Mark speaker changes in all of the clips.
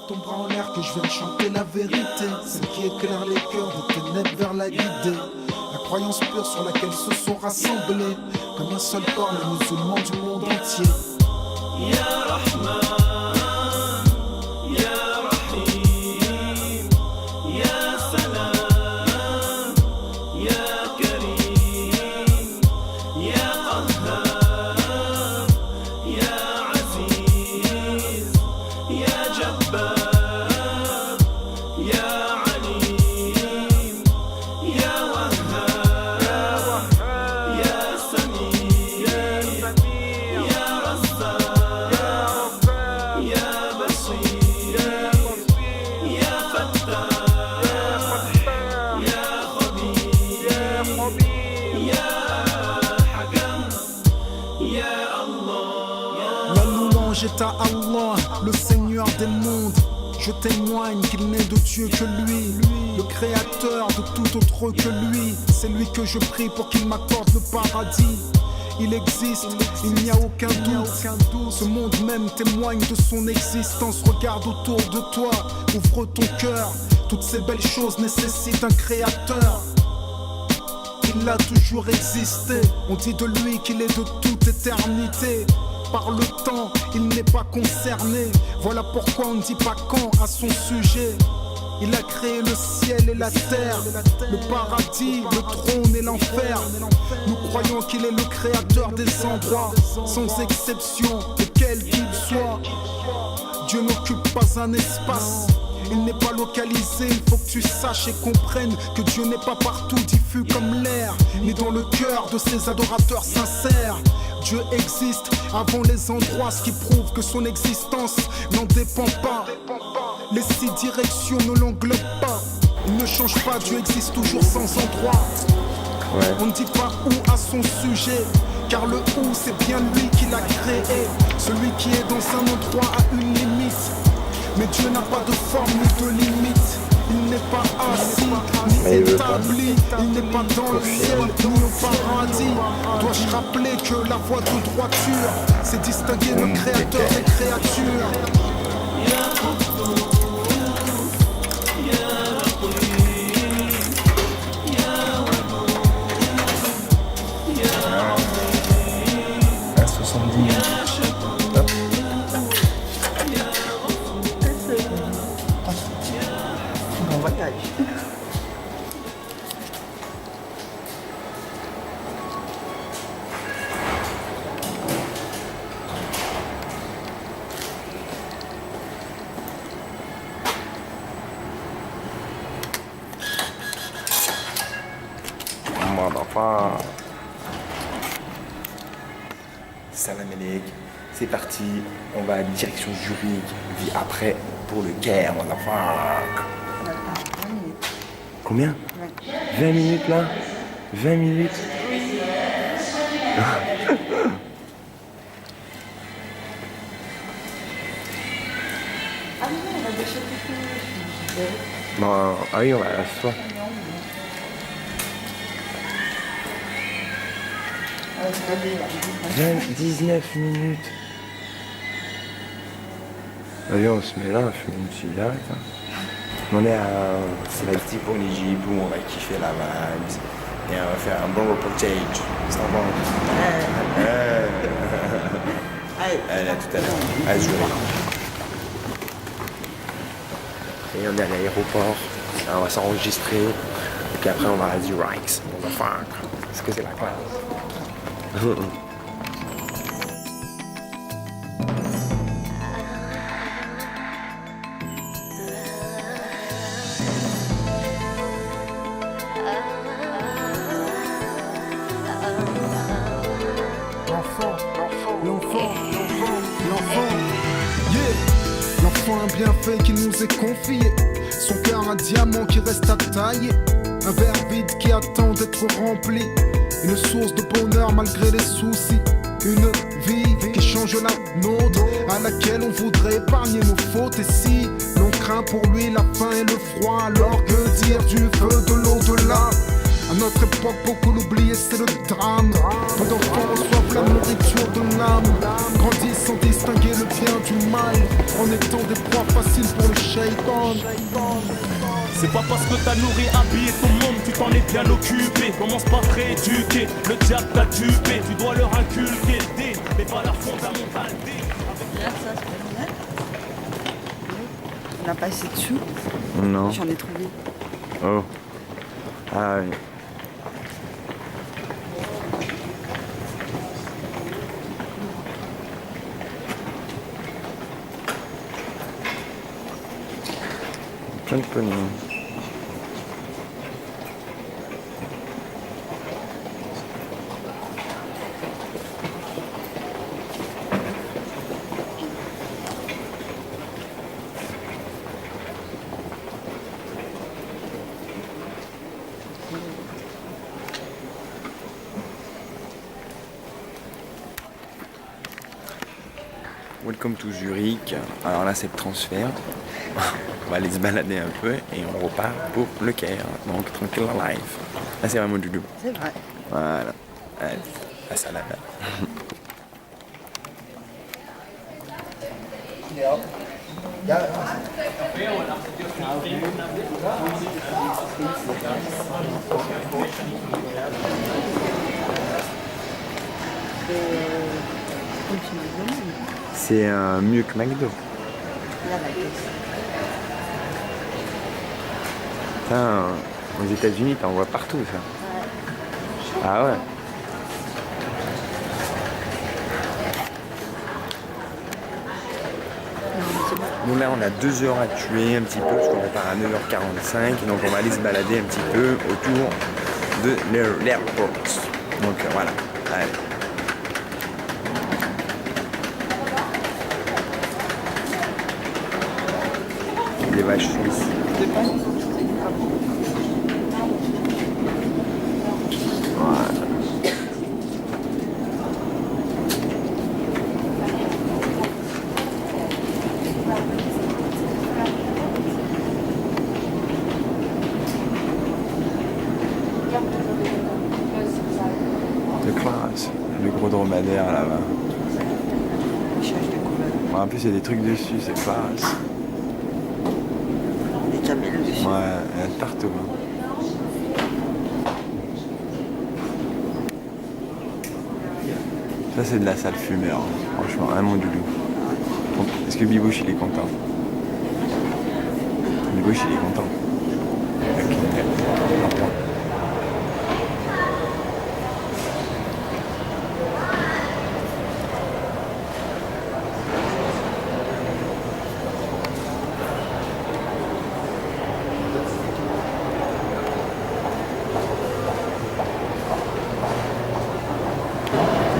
Speaker 1: ton bras en l'air que je viens chanter la vérité. Celle qui éclaire les cœurs de ténèbres vers la guider. La croyance pure sur laquelle se sont rassemblés comme un seul corps les musulmans du monde entier.
Speaker 2: Ya Rahman, Ya Rahim, Ya Salam, Ya Karim, Ya Qahhar, Ya Aziz, Ya Jabbar, Ya Alim, Ya Wahhab, Ya Samir, Ya Razzaq.
Speaker 1: La louange est à Allah, le Seigneur des mondes. Je témoigne qu'il n'est de Dieu que lui, le créateur de tout autre que lui. C'est lui que je prie pour qu'il m'accorde le paradis. Il existe, il n'y a aucun doute. Ce monde même témoigne de son existence. Regarde autour de toi, ouvre ton cœur. Toutes ces belles choses nécessitent un créateur. Il a toujours existé. On dit de lui qu'il est de toute éternité. Par le temps, il n'est pas concerné. Voilà pourquoi on ne dit pas quand à son sujet. Il a créé le ciel et la terre, le paradis, le trône et l'enfer. Nous croyons qu'il est le créateur des endroits, sans exception, de quel qu'il soit. Dieu n'occupe pas un espace, il n'est pas localisé. Il faut que tu saches et comprennes que Dieu n'est pas partout diffus comme l'air, ni dans le cœur de ses adorateurs sincères. Dieu existe avant les endroits, ce qui prouve que son existence n'en dépend pas. Les 6 directions ne l'englobent pas. Il ne change pas, Dieu existe toujours sans endroit. On ne dit pas où à son sujet, car le où c'est bien lui qui l'a créé. Celui qui est dans un endroit a une limite, mais Dieu n'a pas de forme ni de limite. Il n'est pas assis, ni établi. Il n'est pas dans le ciel, ni au paradis. Dois-je rappeler que la voie de droiture, c'est distinguer le créateur des créatures.
Speaker 3: À 70 minutes.
Speaker 4: Bon voyage.
Speaker 3: Motherfucker. Salam alaikum. C'est parti. On va à direction Zurich. Puis après pour le Caire. Motherfucker. Combien 20 minutes là 20 minutes. Non, ah oui, on va à la fois. 19 minutes. Allez, on se met là, on fume une cigarette. Hein. On est à... C'est la petite pour l'Égypte où on va kiffer la vibe. Et on va faire un bon reportage. Ça va. Allez, à tout à l'heure. À Zurich. Et on est à l'aéroport. On va s'enregistrer. Et puis après, on va à Zurich. On va faire... Parce que c'est la classe.
Speaker 1: L'enfant un bienfait qui nous est confié. Son cœur un diamant qui reste à tailler. Un verre vide qui attend d'être rempli. Une source de bonheur malgré les soucis. Une vie qui change la nôtre, à laquelle on voudrait épargner nos fautes. Et si l'on craint pour lui la faim et le froid, alors que dire du feu de l'au-delà? À notre époque, beaucoup l'oublier, c'est le drame. Peu d'enfants reçoivent la nourriture de l'âme, grandissent sans distinguer le bien du mal en étant des proies faciles pour le shaitan.
Speaker 2: C'est pas parce que t'as nourri, habillé ton monde, tu t'en es bien occupé. Commence par te rééduquer, le diable t'a dupé. Tu dois leur inculquer les valeurs fondamentales.
Speaker 4: Là, ça, c'est pas mal. On a passé dessous.
Speaker 3: Non.
Speaker 4: J'en ai trouvé.
Speaker 3: Oh. Ah oui. Plein de pognons. Welcome to Zurich. Alors là, c'est le transfert. On va aller se balader un peu et on repart pour le Caire. Donc, tranquille en live. Là, c'est vraiment du double.
Speaker 4: C'est vrai.
Speaker 3: Voilà. Allez, la salade. C'est mieux que McDo. Ça, aux États-Unis, t'en vois partout, ça. Ah ouais. Nous là on a 2 heures à tuer un petit peu parce qu'on repart à 9h45 donc on va aller se balader un petit peu autour de l'airport. Donc voilà, allez. Des vaches suisses. Voilà. De classe, le gros dromadaire là-bas. En plus, il y a des trucs dessus, c'est classe.
Speaker 4: Des camels dessus.
Speaker 3: Ouais, il y en a partout. Hein. Ça, c'est de la salle fumeur, hein. Franchement, un mon doudou. Est-ce que Bibouche, il est content? Bibouche, il est content. Ok. Au revoir.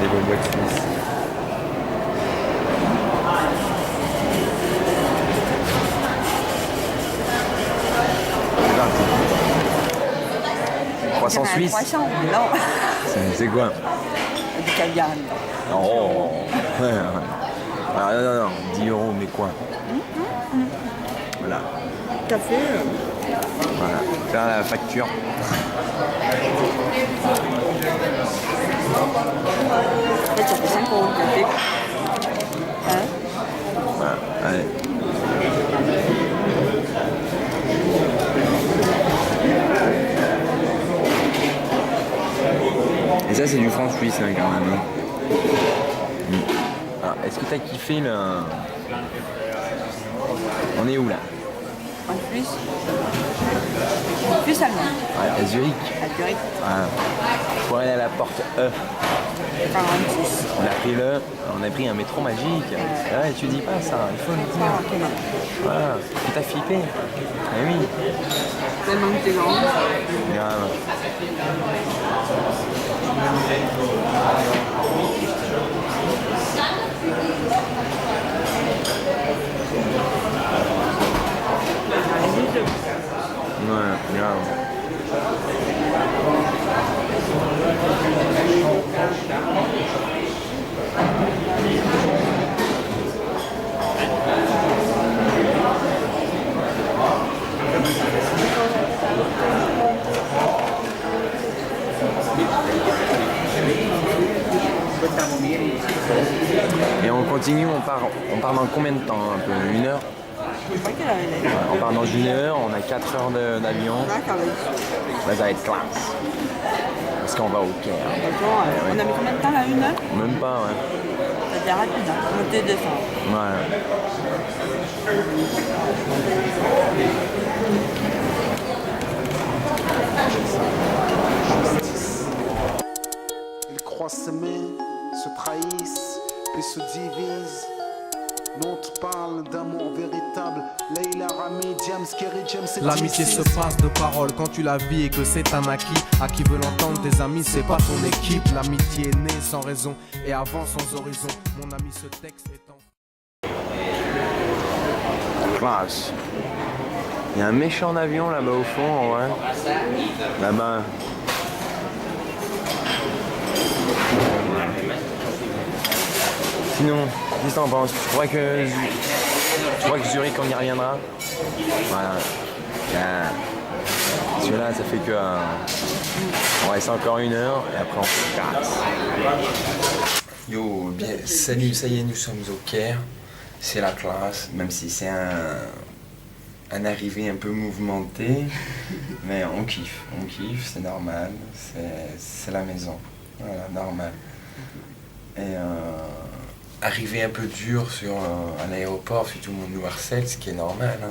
Speaker 3: Les bonnes boîtes suisses. Croissant suisse.
Speaker 4: Croissant, non.
Speaker 3: C'est quoi?
Speaker 4: Du caviar.
Speaker 3: Oh. Ouais, ouais. Ah, non, 10 €, mais quoi? Voilà.
Speaker 4: Café.
Speaker 3: Voilà. Faire la facture.
Speaker 4: En fait, ça fait 5 € le café. Hein?
Speaker 3: Voilà. Allez. Et ça, c'est du franc suisse, hein, quand même. Hein. Alors, est-ce que t'as kiffé le... On est où, là?
Speaker 4: En Suisse. Suisse allemande.
Speaker 3: Ouais, à Zurich.
Speaker 4: À Zurich.
Speaker 3: Voilà. Pour aller à la porte E.
Speaker 4: 46.
Speaker 3: On a pris un métro magique. Ouais, tu dis pas ça, il faut le dire.
Speaker 4: Ok, non.
Speaker 3: Voilà. Tu t'as flippé. Eh oui.
Speaker 4: Tellement que t'es grand.
Speaker 3: Grave. Ouais, grave. Continue, on part dans combien de temps un peu? 1 heure?
Speaker 4: Je sais pas quelle heure il est.
Speaker 3: On part dans 1 heure, on a 4 heures d'avion.
Speaker 4: D'accord, vas-y.
Speaker 3: Là, ça va être classe. Parce qu'on va au Caire.
Speaker 4: D'accord, on a mis combien de temps là? 1 heure?
Speaker 3: Même pas, ouais.
Speaker 4: C'est-à-dire rapide, hein. Monter, descendre.
Speaker 3: Ouais.
Speaker 1: Ils croient s'aimer, se trahissent, puis se divisent. Nous on te parle d'amour véritable. Leila, Rami, James, Kerry, James et
Speaker 5: L'amitié se passe de paroles quand tu la vis et que c'est un acquis. À qui veut l'entendre, tes amis, c'est pas ton équipe. L'amitié est née sans raison et avant sans horizon. Mon ami, ce texte est en...
Speaker 3: Classe. Il y a un méchant avion là-bas au fond, en vrai. Là-bas. Sinon, qu'est-ce que t'en penses? Tu crois que Zurich, on y reviendra? Voilà. Celui-là, ça fait que... on reste encore 1 heure et après on se casse. Yo, bien, salut, ça y est, nous sommes au Caire. C'est la classe, même si c'est un arrivée un peu mouvementé. Mais on kiffe, c'est normal. C'est la maison. Voilà, normal. Et arriver un peu dur sur un aéroport, si tout le monde nous harcèle, ce qui est normal. Hein.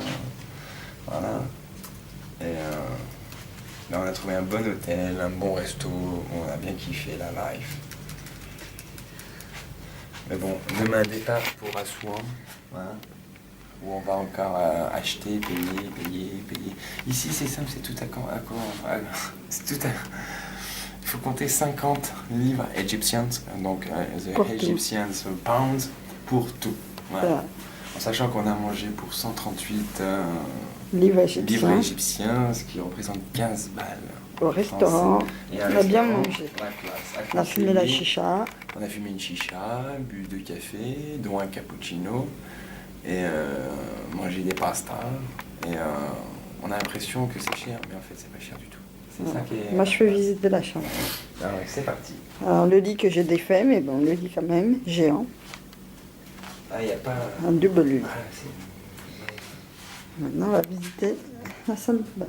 Speaker 3: Voilà. Et là, on a trouvé un bon hôtel, un bon resto, on a bien kiffé la life. Mais bon, demain départ pour Assouan, voilà, où on va encore acheter, payer. Ici c'est simple, c'est tout c'est tout à... Il faut compter 50 livres égyptiens, donc Egyptian pounds pour tout. Voilà. En sachant qu'on a mangé pour 138
Speaker 4: Livres
Speaker 3: égyptiens, ce qui représente 15 balles.
Speaker 4: Au restaurant, on a bien mangé. On a fumé la
Speaker 3: chicha.
Speaker 4: chicha.
Speaker 3: On a fumé une chicha, bu 2 cafés, dont un cappuccino, et mangé des pastas. Et on a l'impression que c'est cher, mais en fait c'est pas cher du tout. C'est ça qui est...
Speaker 4: Moi je fais visiter la chambre.
Speaker 3: Ah ouais, c'est parti.
Speaker 4: Alors on le dit que j'ai défait, mais bon, on le dit quand même, géant.
Speaker 3: Ah, il n'y a pas...
Speaker 4: Un double lit.
Speaker 3: Ah, c'est...
Speaker 4: Maintenant on va visiter la salle de bain.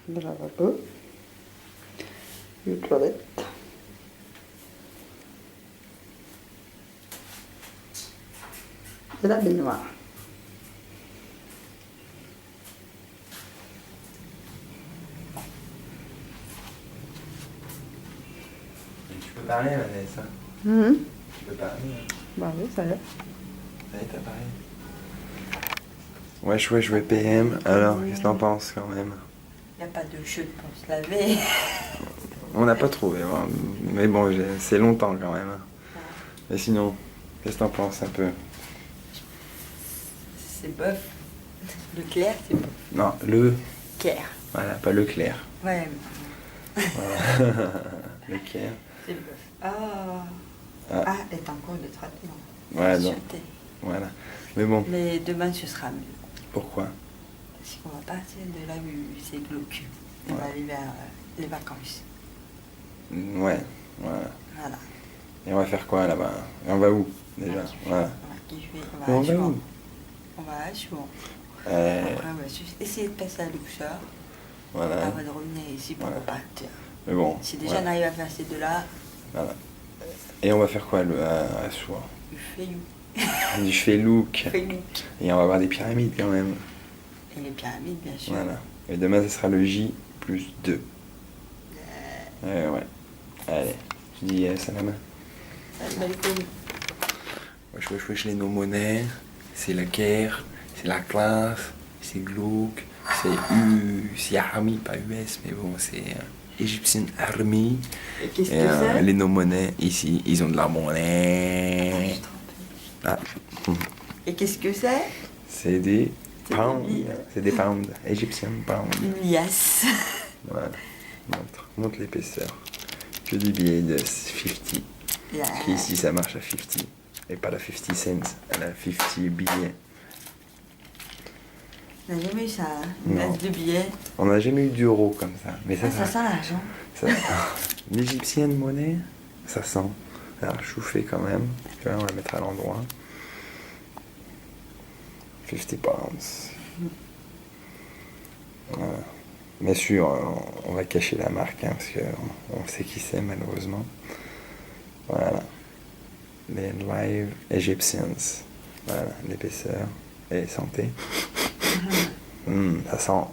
Speaker 4: Le lavabo. Les toilettes. Et la baignoire.
Speaker 3: Tu peux parler, Vanessa. Tu peux parler.
Speaker 4: Bah oui, ça y est.
Speaker 3: Ça y est, t'as parlé. Ouais, PM. Alors, qu'est-ce que t'en penses quand même?
Speaker 4: Il n'y a pas de chute pour se laver.
Speaker 3: On n'a pas trouvé, mais bon, c'est longtemps quand même. Et sinon, qu'est-ce que t'en penses un peu?
Speaker 4: C'est bof. Le clair, c'est bof.
Speaker 3: Non, le...
Speaker 4: Clair.
Speaker 3: Voilà, pas le clair.
Speaker 4: Ouais.
Speaker 3: Voilà. Le clair.
Speaker 4: C'est bof. Ah, est en cours de traitement.
Speaker 3: Ouais, donc, voilà. Mais bon.
Speaker 4: Mais demain, ce sera mieux.
Speaker 3: Pourquoi?
Speaker 4: Parce qu'on va partir de là où c'est glauque. On va aller vers les vacances.
Speaker 3: Ouais, voilà.
Speaker 4: Voilà.
Speaker 3: Et on va faire quoi là-bas? Et on va où déjà? Voilà.
Speaker 4: On va à Chouan. On va à Chouan. Après, on va essayer de passer à Luxor.
Speaker 3: Voilà.
Speaker 4: Avant de revenir ici pour repartir.
Speaker 3: Mais bon.
Speaker 4: Si déjà on arrive à faire ces deux-là.
Speaker 3: Voilà. Et on va faire quoi à Soir?
Speaker 4: Du Feyou.
Speaker 3: Du Felouk. Et on va voir des pyramides quand même.
Speaker 4: Et les pyramides, bien sûr.
Speaker 3: Voilà. Et demain, ce sera le J plus 2. Ouais. Allez, je dis salam. Wesh, les no-monnaies, c'est la guerre, c'est la classe, c'est glauque, c'est Army, pas US, mais bon, c'est Egyptian Army.
Speaker 4: Et qu'est-ce que c'est?
Speaker 3: Les no-monnaies, ici, ils ont de la monnaie. Ah.
Speaker 4: Et qu'est-ce que c'est?
Speaker 3: C'est des pounds. C'est des pounds, Egyptian pounds.
Speaker 4: Yes.
Speaker 3: Voilà. Montre l'épaisseur. Que des billets de 50.
Speaker 4: Yeah.
Speaker 3: Parce qu'ici, ça marche à 50. Et pas la 50 cents, à la 50 billets.
Speaker 4: On n'a jamais eu ça, hein? Une masse de billets.
Speaker 3: On n'a jamais eu d'euros comme ça. Mais ça,
Speaker 4: ça sent l'argent.
Speaker 3: L'égyptienne monnaie, Ça sent. Alors chauffé quand même. Tu vois, on va le mettre à l'endroit. 50 pounds. Voilà. Bien sûr, on va cacher la marque, hein, parce qu'on sait qui c'est malheureusement. Voilà. Les Live Egyptians. Voilà, l'épaisseur et santé. Ça sent.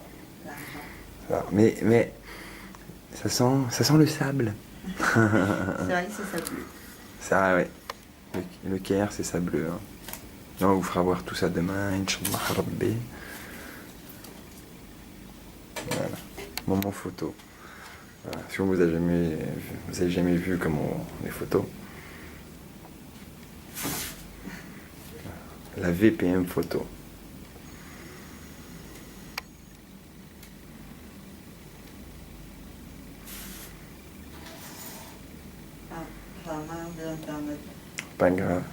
Speaker 3: Mais ça sent le sable.
Speaker 4: C'est vrai que c'est sableux.
Speaker 3: Ça, ouais. Le Caire, c'est sableux. Hein. On vous fera voir tout ça demain, Inch'Allah Rabbi. Voilà. Moment photo. Voilà. Si vous avez jamais vu comment les photos. La VPM photo.
Speaker 4: J'ai marre de l'internet.
Speaker 3: Pas grave.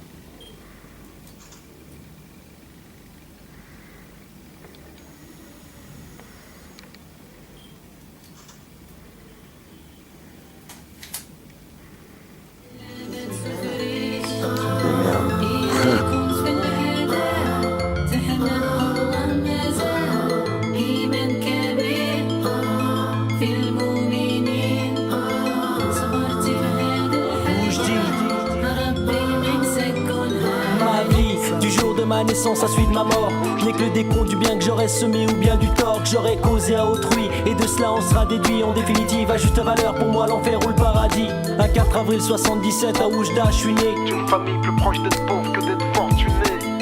Speaker 2: Ma naissance à suite de ma mort, je n'ai que le décompte du bien que j'aurais semé ou bien du tort que j'aurais causé à autrui. Et de cela on sera déduit en définitive à juste valeur pour moi l'enfer ou le paradis. Un 4 avril 77 à Oujda je suis né d'une famille plus proche d'être pauvre que d'être fortuné.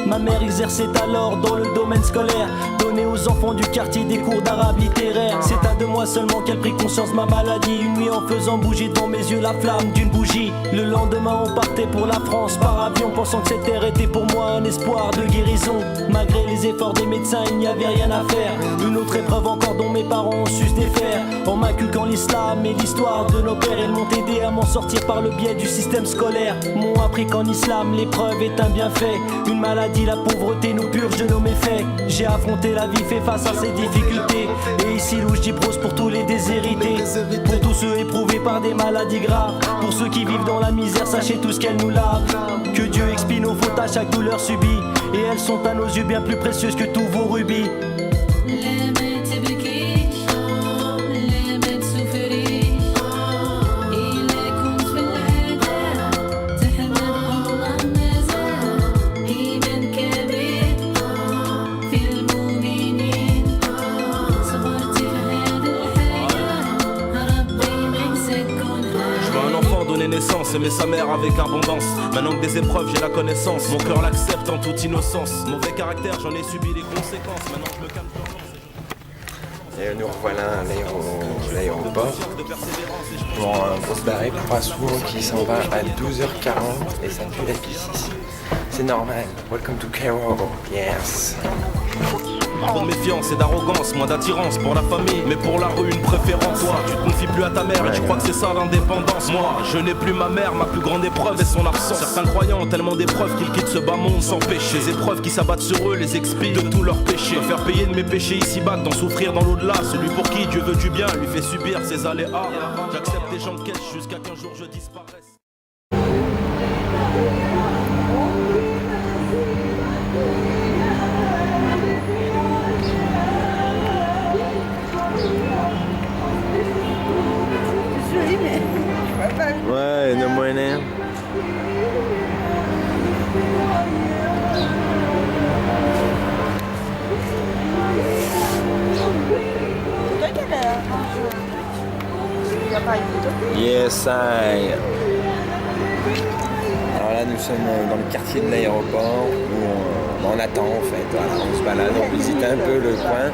Speaker 2: Ma mère exerçait alors dans le domaine scolaire, donnait aux enfants du quartier des cours d'arabe littéraire. C'est à 2 mois seulement qu'elle prit conscience de ma maladie, une nuit en faisant bouger devant mes yeux la flamme d'une bougie. Le lendemain on partait pour la France par avion, pensant que cette terre était pour moi un espoir de guérison. Malgré les efforts des médecins il n'y avait rien à faire. Une autre épreuve encore dont mes parents ont su se défaire, en m'inculquant l'islam et l'histoire de nos pères. Ils m'ont aidé à m'en sortir par le biais du système scolaire. M'ont appris qu'en islam l'épreuve est un bienfait. Une maladie, la pauvreté nous purge de nos méfaits. J'ai affronté la vie, fait face à ses difficultés. Et ici Louj prose pour tous les déshérités, pour tous ceux éprouvés par des maladies graves, pour ceux qui vivent dans la misère, sachez tout ce qu'elle nous lave. Que Dieu expie nos fautes à chaque douleur subie, et elles sont à nos yeux bien plus précieuses que tous vos rubis. Aimer sa mère avec abondance. Maintenant que des épreuves j'ai la connaissance, mon cœur l'accepte en toute innocence. Mauvais caractère j'en ai subi les conséquences. Maintenant je me calme d'urgence.
Speaker 3: Et nous revoilà à l'aéroport pour se barrer pour Assour qui s'en va à 12h40 et ça pue la pisse ici. C'est normal. Welcome to Cairo. Yes.
Speaker 2: Trop de méfiance et d'arrogance, moins d'attirance pour la famille, mais pour la rue une préférence. Toi, tu te confies plus à ta mère et tu crois que c'est ça l'indépendance. Moi, je n'ai plus ma mère, ma plus grande épreuve est son absence. Certains croyants ont tellement d'épreuves qu'ils quittent ce bas monde sans péché. Les épreuves qui s'abattent sur eux les expient de tous leurs péchés. Me faire payer de mes péchés ici-bas, d'en souffrir dans l'au-delà. Celui pour qui Dieu veut du bien lui fait subir ses aléas. J'accepte des gens de caisse jusqu'à qu'un jour je disparaisse.
Speaker 3: Ouais, no moyen. Yes, I. Alors là, nous sommes dans le quartier de l'aéroport où on attend en fait. Voilà, on se balade, on visite un peu le coin.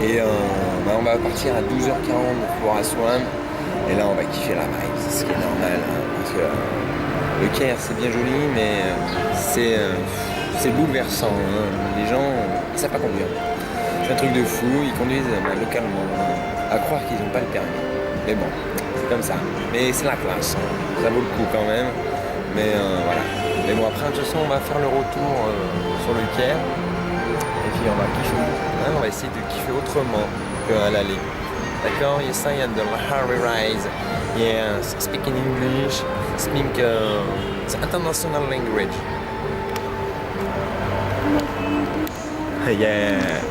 Speaker 3: Et on va partir à 12h40 pour Aswan. Et là, on va kiffer la vibe, c'est ce qui est normal. Hein, parce que le Caire, c'est bien joli, mais c'est bouleversant. Hein. Les gens, ils savent pas conduire. C'est un truc de fou, ils conduisent localement, à croire qu'ils n'ont pas le permis. Mais bon, c'est comme ça. Mais c'est la classe, hein. Ça vaut le coup quand même. Mais voilà. Mais bon, après, de toute façon, on va faire le retour sur le Caire. Et puis on va kiffer. Hein, on va essayer de kiffer autrement qu'à l'aller. D'accord, il y a de la Harry Rise. Yeah, speak in English, speak it's international language. Yeah.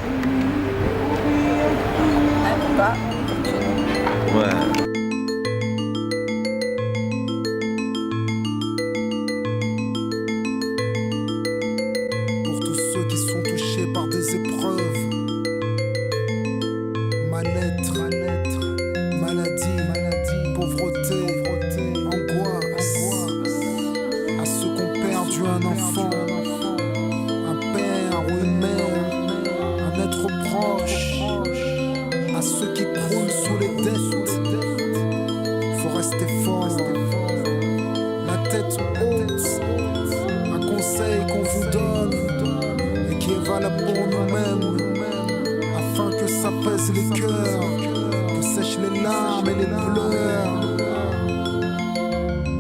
Speaker 3: Ouais.
Speaker 1: Pour tous ceux qui sont touchés par des épreuves, mal-être, maladie, pauvreté, angoisse, à ceux qui ont perdu un enfant, un père ou une mère, un être proche, à ceux qui croulent sous les dettes, faut rester fort, la tête haute, un conseil qu'on vous donne et qui est valable pour nous-mêmes, afin que ça pèse les cœurs, que sèchent les larmes et les pleurs.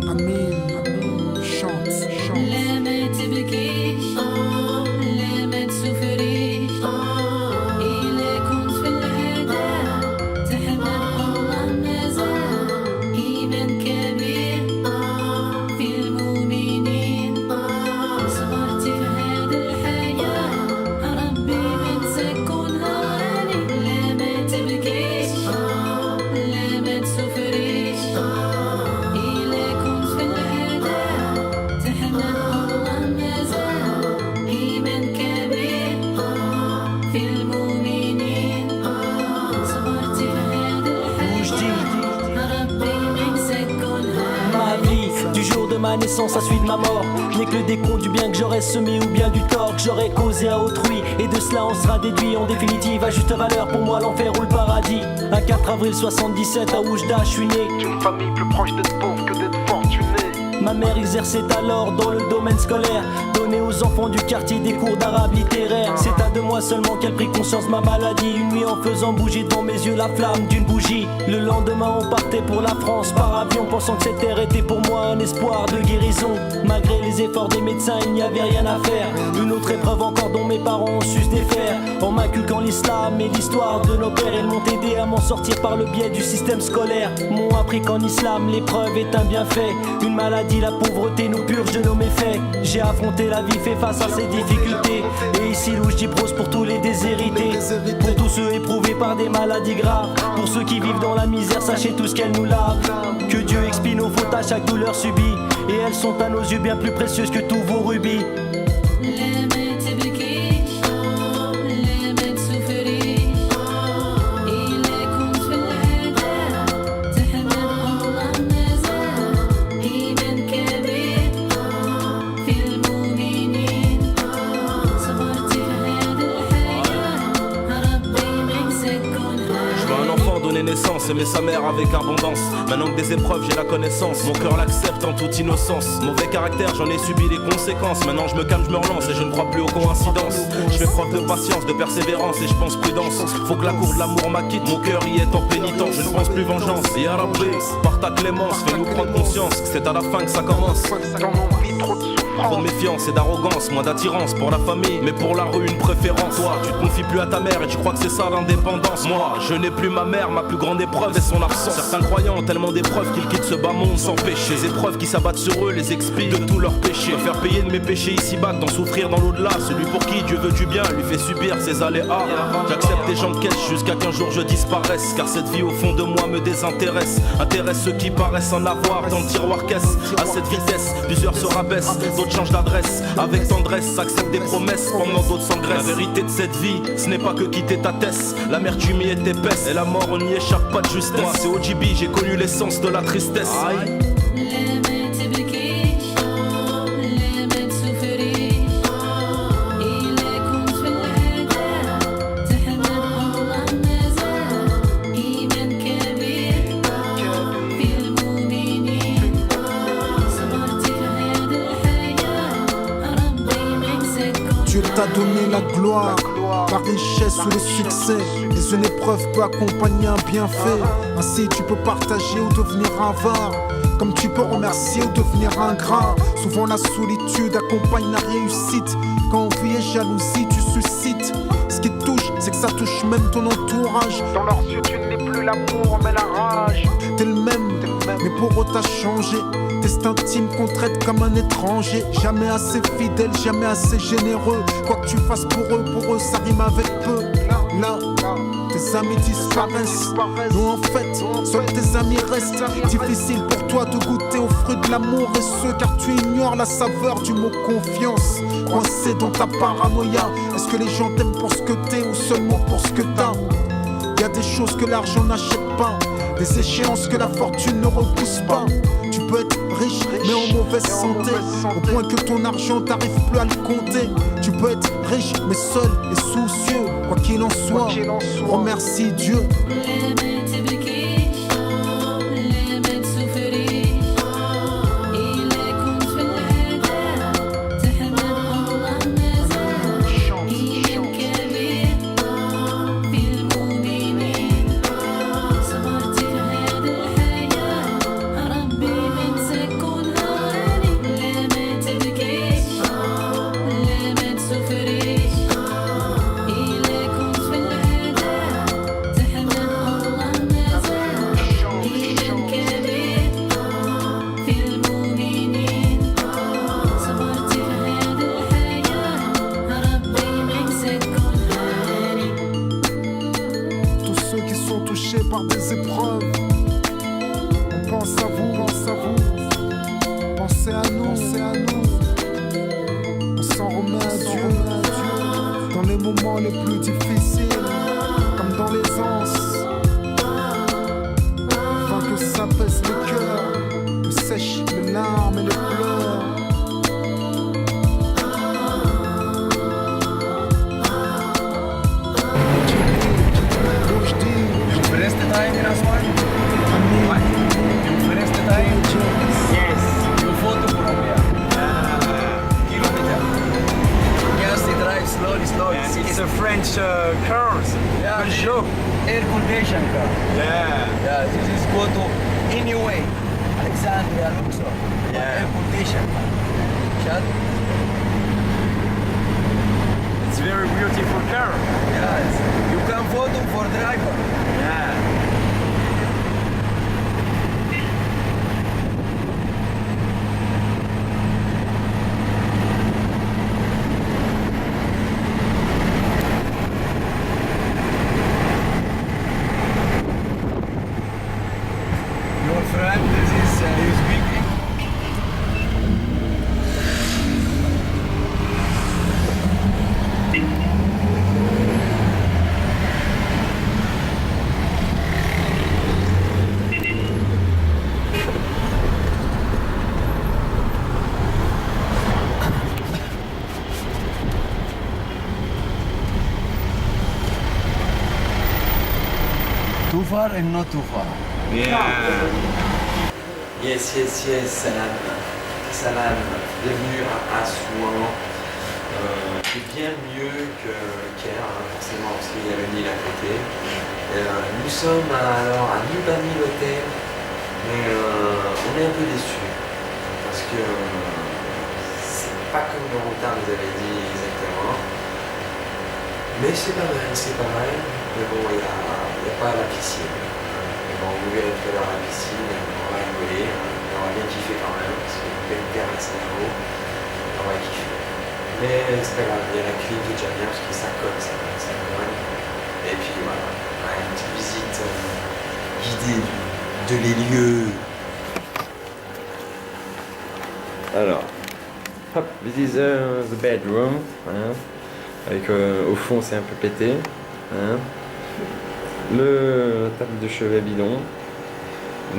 Speaker 1: Amin, chante.
Speaker 6: لا ما تبكيش لا ما تسافريش إلا كنت في الهدى تحمل الله مازال إيمان كبير في المؤمنين صبرتي في هذه الحياة ربي ما تسكنها عليك لا ما تبكيش لا ما تسافريش إلا كنت في الهدى تحمل الله مازال إيمان كبير في المؤمنين صبرتي في هذه الحياة ربي ما يسكنها
Speaker 2: Ma vie, du jour de ma naissance à celui de ma mort, n'est que le décompte du bien que j'aurais semé ou bien du tort que j'aurais causé à autrui. Et de cela on sera déduit en définitive à juste valeur pour moi l'enfer ou le paradis. Un 4 avril 77 à Oujda, je suis né
Speaker 5: D'une famille plus proche d'être pauvre que d'être fortuné.
Speaker 2: Ma mère exerçait alors dans le domaine scolaire, donnait aux enfants du quartier des cours d'arabe littéraire. C'est à 2 mois seulement qu'elle prit conscience de ma maladie, une nuit en faisant bouger dans mes yeux la flamme d'une bougie. Le lendemain on partait pour la France par avion, pensant que cette terre était pour moi un espoir de guérison. Malgré les efforts des médecins il n'y avait rien à faire. Une autre épreuve encore dont mes parents ont su se défaire, en m'inculquant l'islam et l'histoire de nos pères. Elles m'ont aidé à m'en sortir par le biais du système scolaire. M'ont appris qu'en islam l'épreuve est un bienfait. Une maladie, la pauvreté nous purge de nos méfaits. J'ai affronté la vie, fait face à ces difficultés. Et ici Louche dit prose pour tous les déshérités, pour tous ceux éprouvés par des maladies graves, pour ceux qui vivent dans la misère, sachez tout ce qu'elle nous lave. Que Dieu expie nos fautes à chaque douleur subie, et elles sont à nos yeux bien plus précieuses que tous vos rubis.
Speaker 6: لا ما تبكيش لا ما تسافريش إلا كنت في الهدى تحمل الله مازال إيمان كبير في المؤمنين صبرتي في هذه الحياة ربي ما يسكنها.
Speaker 7: Je veux un enfant donner naissance, aimer sa mère avec abondance. Maintenant que des épreuves j'ai la connaissance, mon cœur l'accepte en toute innocence. Mauvais caractère, j'en ai subi les conséquences. Maintenant je me calme, je me relance et je ne crois plus aux coïncidences. Je fais preuve de patience, de persévérance et je pense prudence. Faut que la cour de l'amour m'acquitte, mon cœur y est en pénitence. Je ne pense plus vengeance. Ya Rabbi, par ta clémence, fais-nous prendre conscience que c'est à la fin que ça commence. Trop de méfiance et d'arrogance, moins d'attirance pour la famille, mais pour la rue une préférence. Toi, tu te confies plus à ta mère et tu crois que c'est ça l'indépendance. Moi, je n'ai plus ma mère, ma plus grande épreuve est son absence. Certains croyants ont tellement d'épreuves qu'ils quittent ce bas monde sans péché. Les épreuves qui s'abattent sur eux les expient de tous leurs péchés. Me faire payer de mes péchés ici-bas, d'en souffrir dans l'au-delà. Celui pour qui Dieu veut du bien lui fait subir ses aléas. J'accepte les gens de caisse jusqu'à qu'un jour je disparaisse, car cette vie au fond de moi me désintéresse. Intéresse ceux qui paraissent en avoir dans le tiroir caisse. À cette vitesse, plusieurs se rabaissent, d'autres changent d'adresse. Avec tendresse, acceptent des promesses pendant d'autres s'engraissent. La vérité de cette vie, ce n'est pas que quitter ta tête. L'amertume y est épaisse et la mort on n'y échappe pas de justesse. Moi c'est OGB, j'ai connu l'essence de la tristesse. Aïe.
Speaker 6: لا ما تبكيش لا ما تسافريش إلا كنت في الهدى تحمل الله مازال إيمان كبير في المؤمنين صبرتي في هذه الحياة ربي ما يسكن.
Speaker 1: Dieu t'a donné la gloire, la richesse ou le succès. Et une épreuve peut accompagner un bienfait. Ainsi tu peux partager ou devenir avare, comme tu peux remercier ou devenir ingrat. Souvent la solitude accompagne la réussite. Quand envie et jalousie tu suscites. Ce qui te touche, c'est que ça touche même ton entourage. Dans leurs yeux tu n'es plus plus l'amour mais la rage. T'es le même, mais pour eux t'as changé. Destin intime qu'on traite comme un étranger. Jamais assez fidèle, jamais assez généreux. Quoi que tu fasses pour eux ça rime avec peu. Là, tes amis disparaissent. Non en fait, seuls tes amis restent. Difficile pour toi de goûter aux fruits de l'amour et ce car tu ignores la saveur du mot confiance. Coincé dans ta paranoïa. Est-ce que les gens t'aiment pour ce que t'es ou seulement pour ce que t'as? Y'a des choses que l'argent n'achète pas, des échéances que la fortune ne repousse pas. Tu peux être riche mais en mauvaise santé, au point que ton argent t'arrive plus à le compter. Tu peux être riche mais seul et soucieux. Quoi qu'il en soit, remercie Dieu. Par des épreuves, on pense à vous, pensez à nous, on s'en remet à Dieu, dans les moments les plus difficiles, comme dans les anses, afin que ça pèse le cœur, que sèche les larmes et les pleurs.
Speaker 3: Time in Aswan? What? You finished the time? Yes. You photo Colombia. Kilometer. Yes, they drive slowly.
Speaker 8: Yeah, it's a French cars.
Speaker 3: Yeah,
Speaker 8: Peugeot.
Speaker 3: air conditioned car.
Speaker 8: Yeah.
Speaker 3: This is go to anyway. Alexandria, Luxor.
Speaker 8: Yeah.
Speaker 3: Air conditioned. Shut.
Speaker 8: It's very beautiful car.
Speaker 3: Yes. You can photo for driver.
Speaker 8: Yeah.
Speaker 3: Your friend, this is you speaking. Too far and not too far.
Speaker 8: Yeah.
Speaker 3: Yes, Salam, bienvenue à Assouan. C'est bien mieux que Caire, forcément, parce qu'il y a le Nil à côté. Nous sommes alors à New Bani l'hôtel, mais on est un peu déçus, parce que c'est pas comme dans Montagne, vous avez dit exactement. Mais c'est pas mal. Mais bon, il n'y a pas la piscine. Mais bon, vous verrez tout à l'heure la piscine, on va rigoler, on va bien kiffer quand même, parce qu'il y a une belle terrasse là-haut, on va kiffer. Mais c'est pas grave, il y a la clim qui est déjà bien, parce que ça colle. Et puis voilà, une petite visite guidée de les lieux. Alors, hop, this is the bedroom. Hein. Avec au fond c'est un peu pété. Hein. Le table de chevet bidon.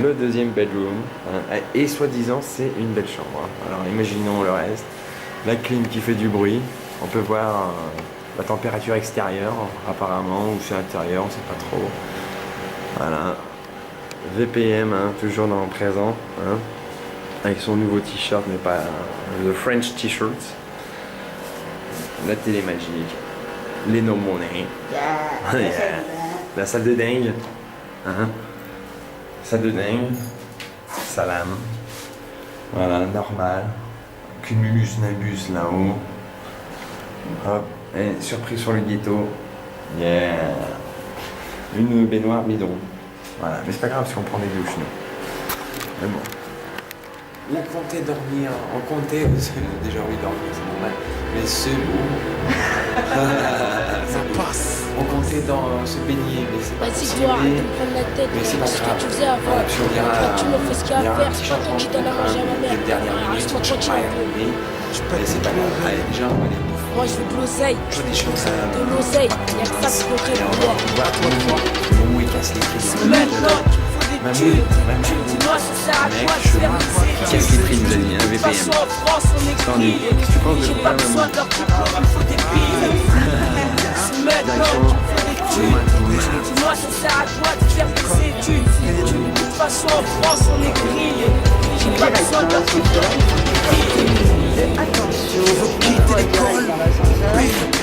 Speaker 3: Le deuxième bedroom. Hein. Et soi-disant c'est une belle chambre. Hein. Alors imaginons le reste. La clim qui fait du bruit. On peut voir la température extérieure apparemment, ou c'est intérieur, on sait pas trop. Voilà. VPM, hein, toujours dans le présent. Hein. Avec son nouveau t-shirt, mais pas le French t-shirt. La télé magique, les no money, la salle de dingue, hein. Salle de dingue, Salam, voilà, normal, cumulus nimbus là-haut, hop, et surprise sur le ghetto, yeah, une baignoire bidon, Voilà, mais c'est pas grave parce qu'on prend des douches nous. Mais bon. On comptait dormir, on comptait, déjà envie de dormir, c'est normal. Mais selon.
Speaker 1: Ça passe.
Speaker 3: On comptait se baigner, mais c'est pas
Speaker 9: Vas-y,
Speaker 3: possible.
Speaker 9: toi, arrête de me prendre la tête.
Speaker 3: Mais c'est pas
Speaker 9: Ce
Speaker 3: grave.
Speaker 9: que tu faisais avant.
Speaker 3: Voilà, puis on dira.
Speaker 9: Tu me fais ce qu'il y a à faire.
Speaker 3: petit
Speaker 9: C'est pas toi qui donne à manger à ma mère.
Speaker 3: Les dernières minutes,
Speaker 9: Laisse-moi
Speaker 3: je
Speaker 9: tranquille un peu.
Speaker 3: mais c'est pas grave. Allez, déjà, on va aller bouffer.
Speaker 9: Moi, je veux de l'oseille.
Speaker 3: Je veux des choses à.
Speaker 9: De l'oseille. Y'a que ça qui peut
Speaker 3: Et on
Speaker 9: pour
Speaker 3: va
Speaker 9: moi.
Speaker 3: Momo il casse les prix.
Speaker 9: Maintenant, faut des thunes. Dis-moi, ça sert à quoi de faire des
Speaker 3: Casse les prix, nous a dit, un
Speaker 9: De toute façon,
Speaker 3: VPN.
Speaker 9: en France, on est grillé. J'ai pas besoin de leur diplôme, il faut des billes. C'est maintenant qu'il faut des thunes. Dis-moi, ça sert à quoi de faire des études. De toute façon, en France, on est grillé. J'ai pas besoin de leur diplôme, il faut des billes.
Speaker 1: Tu veux quitter l'école,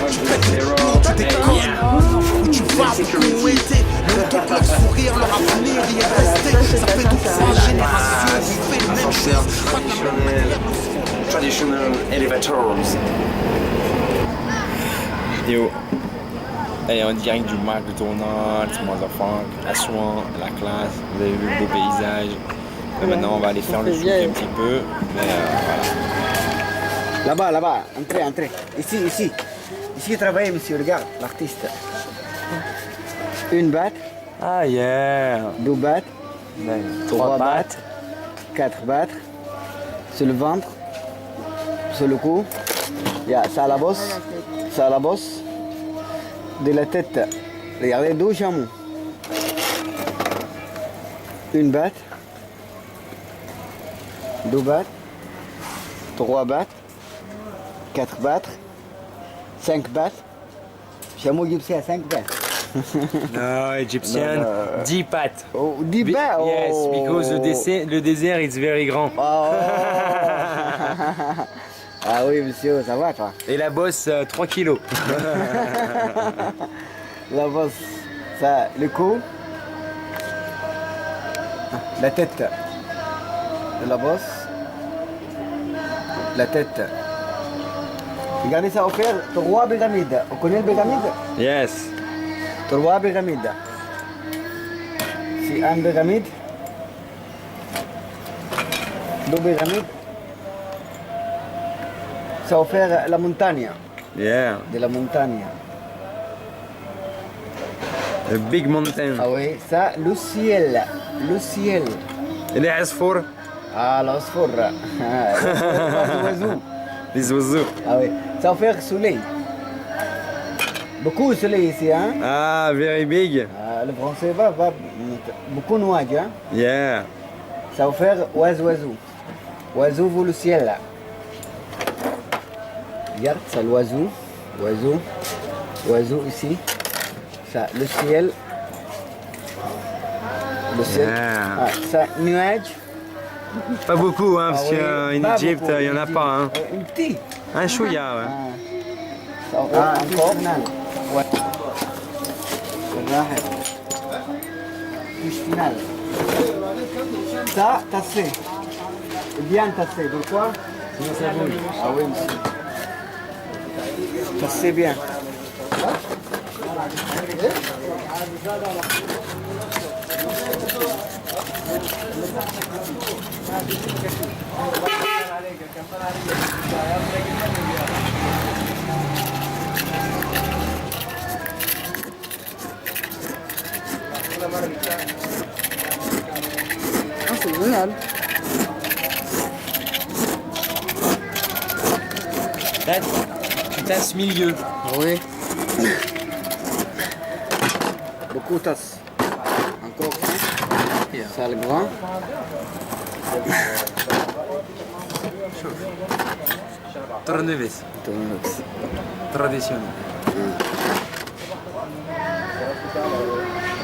Speaker 1: tu pètes les plombs, tu décolles. Où tu vas, beaucoup ont été. Longtemps que leur sourire, leur avenir y est resté. Ça fait 2-3 générations, on fait la même chose. Pas de la même manière.
Speaker 3: Traditional elevators. Yo. Allez, en direct du McDonald's, motherfucker, la soin, la classe, vous avez vu le beau paysage. Et maintenant, on va aller faire le shoot un petit peu. Mais voilà.
Speaker 10: Là-bas, entrez. Ici. Ici, travaillez, monsieur, regarde, l'artiste. Une batte,
Speaker 3: Ah yeah.
Speaker 10: 2 battes, 3 battes, 4 battes. Sur le ventre, sur le cou. Il y a ça à la bosse. De la tête, regardez, 2 chameaux. Une batte, 2 battes, 3 battes, 4 battes, 5 battes. Chameau égyptien à 5 battes.
Speaker 8: No, Egyptian, 10 pattes.
Speaker 10: Oh, 10 battes. Oh.
Speaker 8: Yes, because le désert is very grand.
Speaker 10: Oh. Ah oui, monsieur, ça va, toi.
Speaker 8: Et la bosse, 3 kilos.
Speaker 10: La bosse, ça, le cou, la tête de la bosse, la tête. Regardez ça offert 3 pyramides. Vous connaissez le pyramide?
Speaker 8: Yes.
Speaker 10: 3 pyramides. C'est un pyramide, 2 pyramides. Ça offert la montagne,
Speaker 8: Yeah.
Speaker 10: de la montagne.
Speaker 8: A big mountain.
Speaker 10: Ah oui, ça, le ciel.
Speaker 8: Et les asfour,
Speaker 10: Ah, l'osphore. L'oiseau.
Speaker 8: les oiseaux.
Speaker 10: Ah oui, ça offert le soleil. Beaucoup de soleil ici, hein.
Speaker 8: Ah, very big.
Speaker 10: Ah, le français va beaucoup de nuages, hein.
Speaker 8: Yeah.
Speaker 10: Ça offert oiseau. Oiseau vaut le ciel, là. Regarde, ça l'oiseau. Oiseau ici. Ça, le ciel.
Speaker 8: Yeah.
Speaker 10: Ah, ça, nuage.
Speaker 8: Pas beaucoup, hein, parce
Speaker 10: Ah oui,
Speaker 8: qu'en
Speaker 10: pas
Speaker 8: Égypte,
Speaker 10: beaucoup,
Speaker 8: il n'y en a pas, hein.
Speaker 10: Un petit.
Speaker 8: Un chouïa, ouais.
Speaker 10: Ça offert encore. Ouais. واحد مش final. Ça, tassé. Bien tassé. Pourquoi? Sinon ça brûle. Ah oui, monsieur. Tassé bien. Ah, c'est génial.
Speaker 8: Tu tasses milieu.
Speaker 10: Oui. Beaucoup tasse. Encore un. Ça le grand.
Speaker 8: Tournevis. Traditionnel.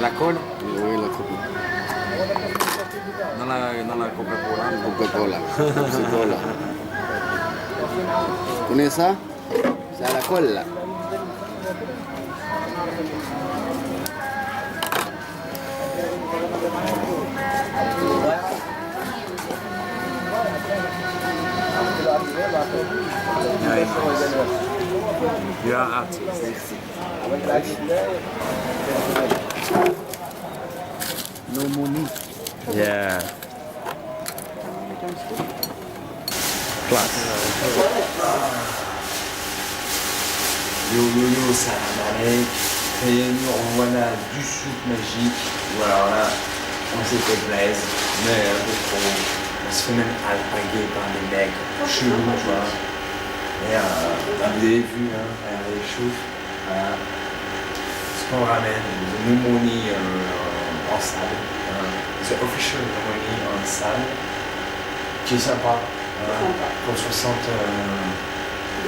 Speaker 8: La colle
Speaker 10: Oui, la coupe.
Speaker 8: dans la Coca-Cola.
Speaker 10: Coca-Cola. Coca-Cola. Tu connais ça? C'est à la colle.
Speaker 8: You are artist.
Speaker 10: no money.
Speaker 3: Yeah. Classe. Yo yo yo, salam alek. Et nous revoilà du souk magique. Voilà, là, on s'est fait plaisir, mais un peu trop. On se fait même alpaguer par des mecs chelous, tu vois. Et vous avez vu, hein, regardez les choufs. Voilà. Ce qu'on ramène, le Nomoni en salle. The official Nomoni en salle. Qui est sympa. Pour 60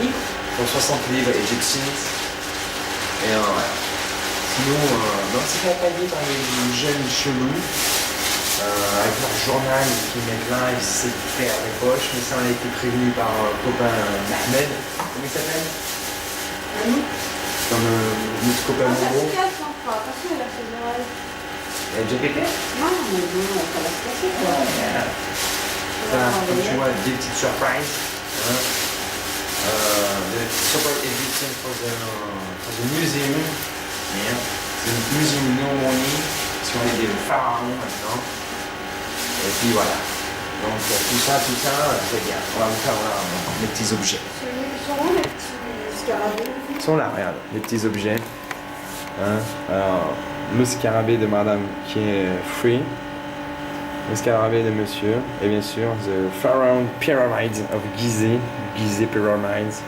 Speaker 3: livres. Pour 60 livres égyptiens. Et voilà. Sinon, on s'est fait alpaguer par les jeunes chelous. Avec leur journal qui mettent là, ils essaient de faire les poches, mais ça on a été prévenu par copain Ahmed. Comment il s'appelle? Comme notre copain Momo. Il a déjà pété?
Speaker 4: Non, mais bon, on va la se casser quoi.
Speaker 3: Ça, comme tu vois, des petites surprises. Hein. The super edition for the museum. Yeah. C'est une museum Nomoni. Si on est des pharaons maintenant. Et puis voilà. Donc tout ça, c'est bien. On va vous faire voilà, les petits objets.
Speaker 4: Ils sont où les petits scarabées?
Speaker 3: Ils sont là, regarde, les petits objets. Hein? Alors, le scarabée de madame qui est free. Le scarabée de monsieur. Et bien sûr, the Pharaoh Pyramids of Gizeh. Gizeh Pyramids.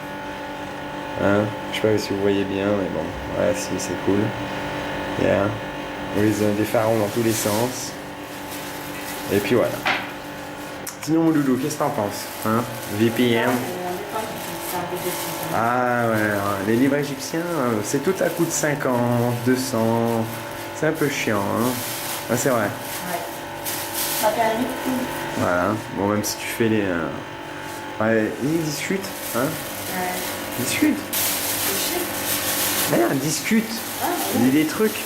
Speaker 3: Hein? Je sais pas si vous voyez bien, mais bon, ouais, si, c'est cool. Yeah. With des pharaons dans tous les sens. Et puis voilà. Sinon, mon loulou, qu'est-ce que t'en penses? Hein? VPN. Ah ouais, les livres égyptiens, c'est tout à coup de 50, 200. C'est un peu chiant, hein? Ah, c'est vrai. Voilà. Bon, même si tu fais les. Ouais, ils discutent, hein? Discute. Merde, discute. Dis des trucs.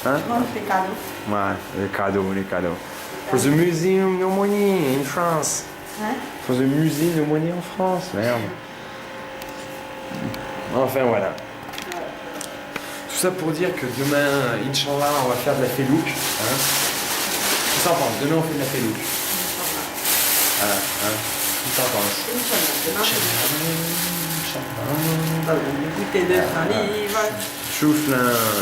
Speaker 3: Hein?
Speaker 4: Les cadeaux.
Speaker 3: Ouais, les cadeaux. For the Museum Nomoni in France.
Speaker 4: Hein?
Speaker 3: For the Museum Nomoni en France, merde. Enfin voilà. Tout ça pour dire que demain, Inch'Allah, on va faire de la felouk. Hein? Qu'est-ce que t'en penses? Demain, on fait de la felouk. Voilà, hein? Qu'est-ce que t'en penses?
Speaker 4: Goûter de salive.
Speaker 3: Chouf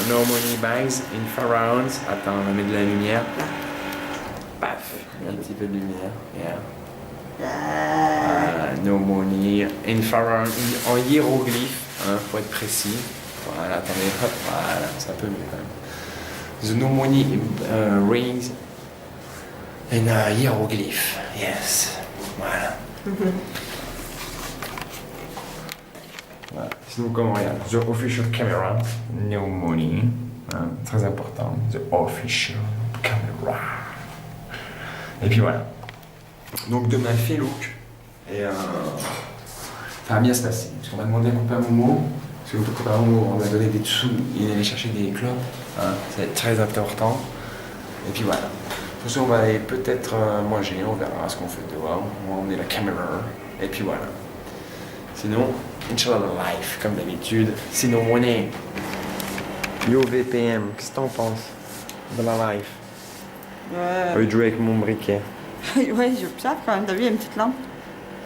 Speaker 3: no money bags in pharaons. Attends, on va mettre de la lumière. Paf, un petit peu de lumière. Yeah. No money in pharaon, en hiéroglyphe, hein, faut être précis. Voilà, attendez, hop, voilà, c'est un peu mieux quand même. The no money rings in hiéroglyphe. Yes, voilà. Voilà. Sinon, comment regarde? The official camera, no money, hein, très important. The official camera. Et puis voilà. Donc demain, fait look. Et ça va bien se passer. Parce qu'on va demander à copain Momo. Parce que copain Momo, on va donner des sous. Il est allé chercher des clopes. Hein, ça va être très important. Et puis voilà. De toute façon, on va aller peut-être manger. On verra ce qu'on fait dehors. On va emmener la caméra. Et puis voilà. Sinon, Inch'Allah live, comme d'habitude. Sinon, monnaie. Yo VPM, qu'est-ce que t'en penses de la live? On va jouer avec mon briquet.
Speaker 4: Ouais, j'observe quand même. T'as vu, il y a une petite lampe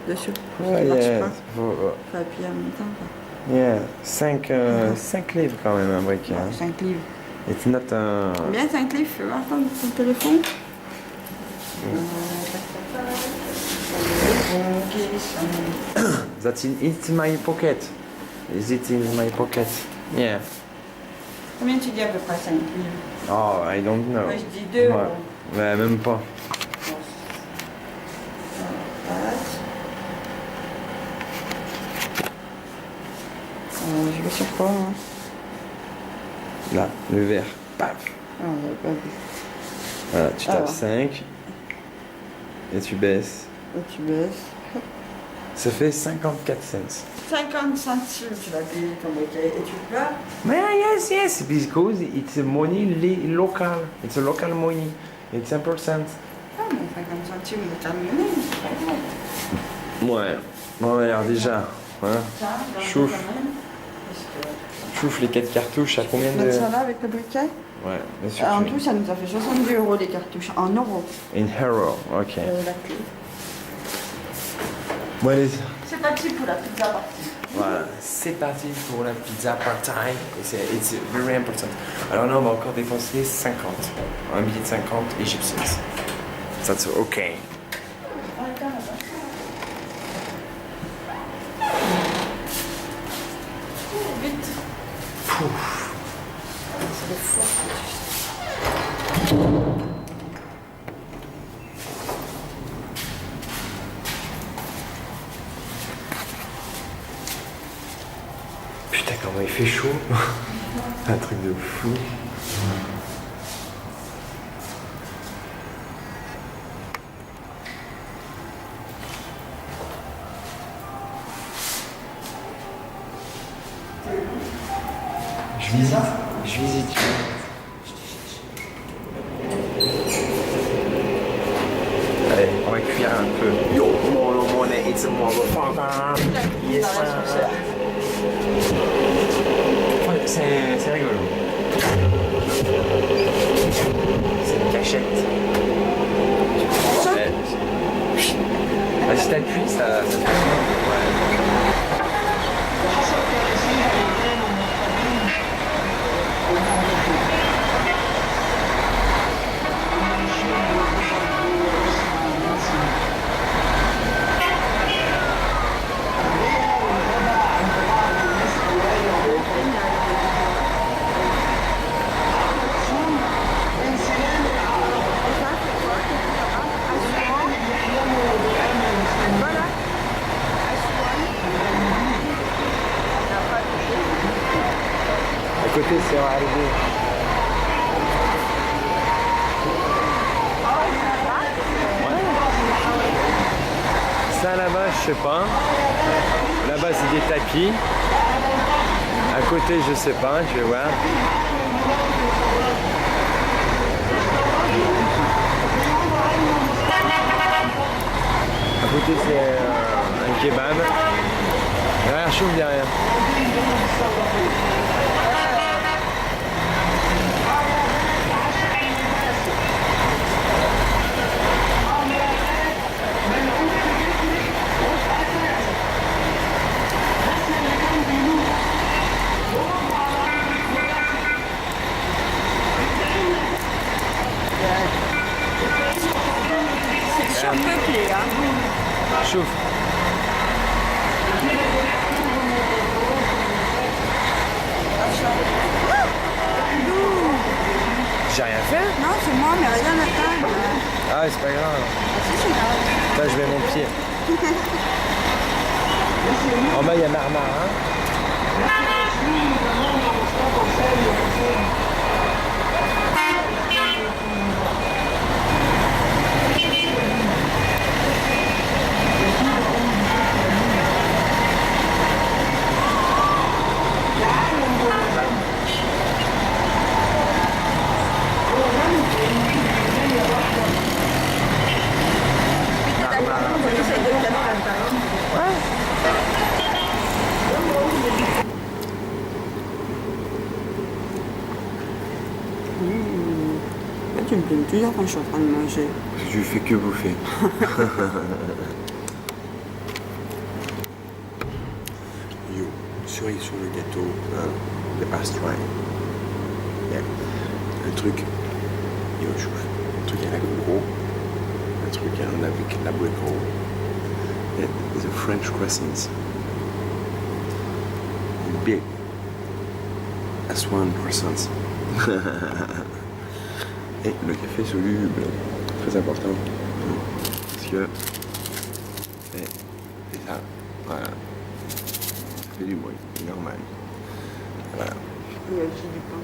Speaker 4: dessus.
Speaker 3: Ouais, yeah.
Speaker 4: Faut appuyer en même temps. Quoi.
Speaker 3: Yeah, 5 livres quand même un briquet.
Speaker 4: Ouais, 5 livres.
Speaker 3: It's not
Speaker 4: Combien 5 livres? Fais voir ton téléphone.
Speaker 3: That's in my pocket. Is it in my pocket? Yeah.
Speaker 4: Combien tu dis à peu près 5 livres?
Speaker 3: Oh, I don't know.
Speaker 4: Moi je dis 2.
Speaker 3: Ouais, même pas.
Speaker 4: Je vais sur quoi hein?
Speaker 3: Là, le vert. Paf.
Speaker 4: Ah, on n'avait pas vu.
Speaker 3: Voilà, tu tapes 5 et tu baisses.
Speaker 4: Et tu baisses.
Speaker 3: Ça fait 54 cents.
Speaker 4: 50 centimes, tu vas payer ton briquet et tu pleures?
Speaker 3: Yeah, yes, because it's a money local. It's a local money. It's 1%.
Speaker 4: Ah, mais 50 centimes de terminer, c'est pas grave.
Speaker 3: Ouais. Bon, alors déjà, hein, chouf les 4 cartouches à combien de...
Speaker 4: Mettre ça là avec le briquet?
Speaker 3: Ouais, bien sûr.
Speaker 4: En tout, ça nous a fait 70 € les cartouches, en euros.
Speaker 3: In hero, ok.
Speaker 4: La clé.
Speaker 3: Bon, allez.
Speaker 4: C'est parti pour la pizza partie.
Speaker 3: Voilà, c'est parti pour la pizza part-time. It's very important. Alors là, on va encore dépenser 50. Un billet de 50 égyptiens. That's okay.
Speaker 4: Vite.
Speaker 3: Pouf.
Speaker 4: C'est le fort.
Speaker 3: Putain, comment il fait chaud. Un truc de fou. Je visite. Allez, on va cuire un peu. Yo, mon nez, it's a motherfucker. Yes, sir. Ouais, c'est rigolo. C'est une cachette. Ouais. Bah, si t'appuies, ça fait ouais. À côté, c'est arrivé. Ça là-bas, je sais pas. Là-bas, c'est des tapis. À côté, je sais pas, je vais voir. À côté, c'est un kebab. Derrière, chauffe derrière.
Speaker 4: C'est un peu clé, hein.
Speaker 3: Chauffe. J'ai rien fait?
Speaker 4: Non, c'est moi, mais rien à faire.
Speaker 3: Ah, c'est pas grave.
Speaker 4: Si, c'est grave.
Speaker 3: Là, je mets mon pied. En bas, il y a Marmara.
Speaker 4: Tu me plains toujours quand je suis en train de manger.
Speaker 3: Je fais que bouffer. Yo, cerise sur le gâteau, le pastrami. Yeah. Le truc, yo, je chauffe. Le truc avec le gros, le truc avec la brick roll. Yeah, the French croissants. Big. Aswan croissants. Et le café soluble, très important, parce que c'est ça, voilà, ça fait du bruit, c'est normal, voilà.
Speaker 4: Il y a aussi du pain.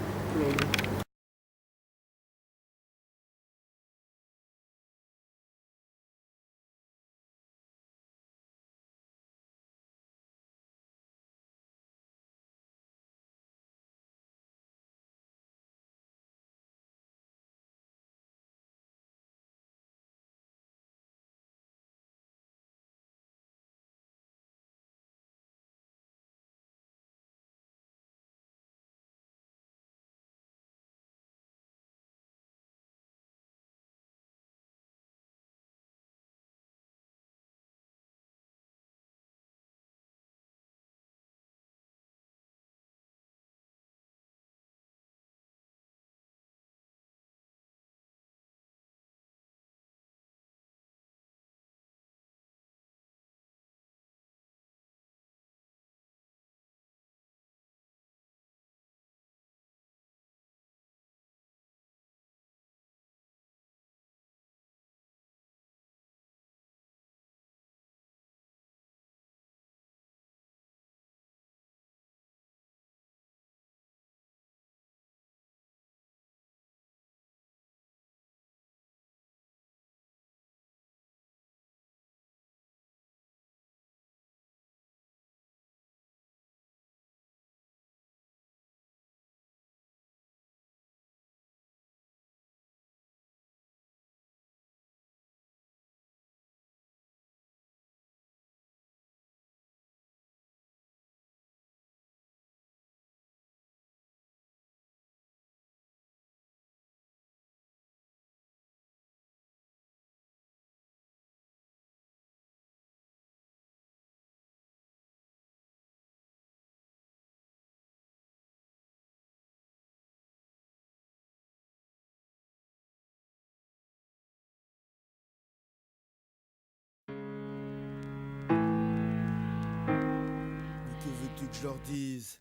Speaker 5: veux-tu que je leur dise?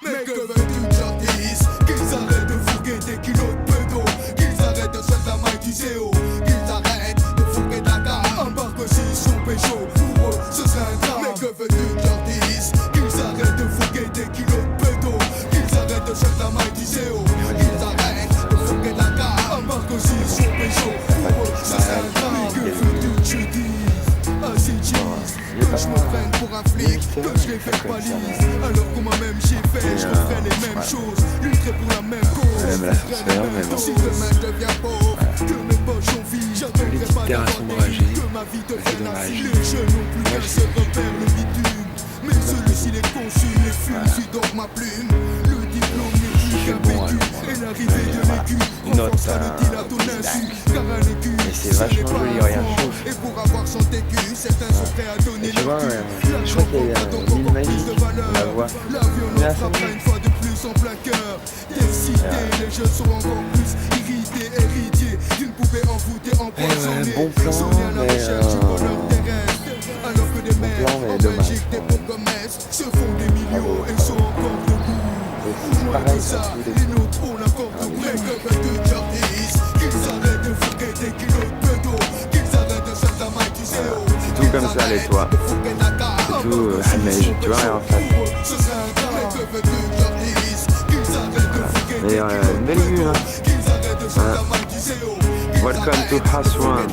Speaker 1: Mais que veux-tu que je leur dise? Qu'ils arrêtent de fourguer des kilos de pédo, qu'ils arrêtent de se faire la maille du CO, qu'ils arrêtent de fourguer de la carte, un bar que s'ils sont pécho, pour eux ce serait un drame. Mais que veux-tu que je leur dise? Qu'ils arrêtent de fourguer des kilos de pédo, qu'ils arrêtent de se faire la maille du CO, qu'ils arrêtent de fourguer de la carte, un bar que s'ils sont pécho, pour eux ce serait un drame. Mais que veux-tu que je dise? Assez cheese, que je me prenne pour un flic, que je les fais balise. Alors qu'on m'a même j'ai fait, je referai les mêmes choses, lutterai pour la même cause.
Speaker 3: Même l'ascenseur, mais bon.
Speaker 1: Si demain je deviens pauvre, que mes poches sont vides, j'attendrai pas d'avoir des vies, que ma vie devienne ainsi. Les jeunes n'ont plus qu'un seul repère, le bitume. Mais celui-ci les consume, les fume, suis donc ma plume. Le diplôme n'est plus qu'un vécu, et l'arrivée de l'écu renforcera le deal à ton insu. Car un écu,
Speaker 3: c'est vachement joli, regarde.
Speaker 1: et pour avoir son écu, certains sont prêts à donner
Speaker 3: Tu
Speaker 1: leur
Speaker 3: vois,
Speaker 1: cul.
Speaker 3: je crois qu'il y a une magique, on la voit.
Speaker 1: La violence frappera une fois de plus en plein cœur des cités. Les jeunes sont encore plus irrités, héritiers d'une poupée envoûtée, empoisonnée.
Speaker 3: Bon plan,
Speaker 1: Sonner à la
Speaker 3: mais
Speaker 1: recherche du bonheur terrestre. Alors que des mères en Belgique, des bons commerces se font des millions et sont encore debout. Moins que ça, les nôtres ont la corde au grec. Que veux-tu que je leur dise? Qu'ils arrêtent de fourguer des kilos de pédo, qu'ils arrêtent de faire la maille du CO.
Speaker 3: C'est tout comme ça, les toits. C'est tout Hamej, tu vois, en face. Voilà. Mais une belle vue, hein. Voilà. Welcome to Aswan.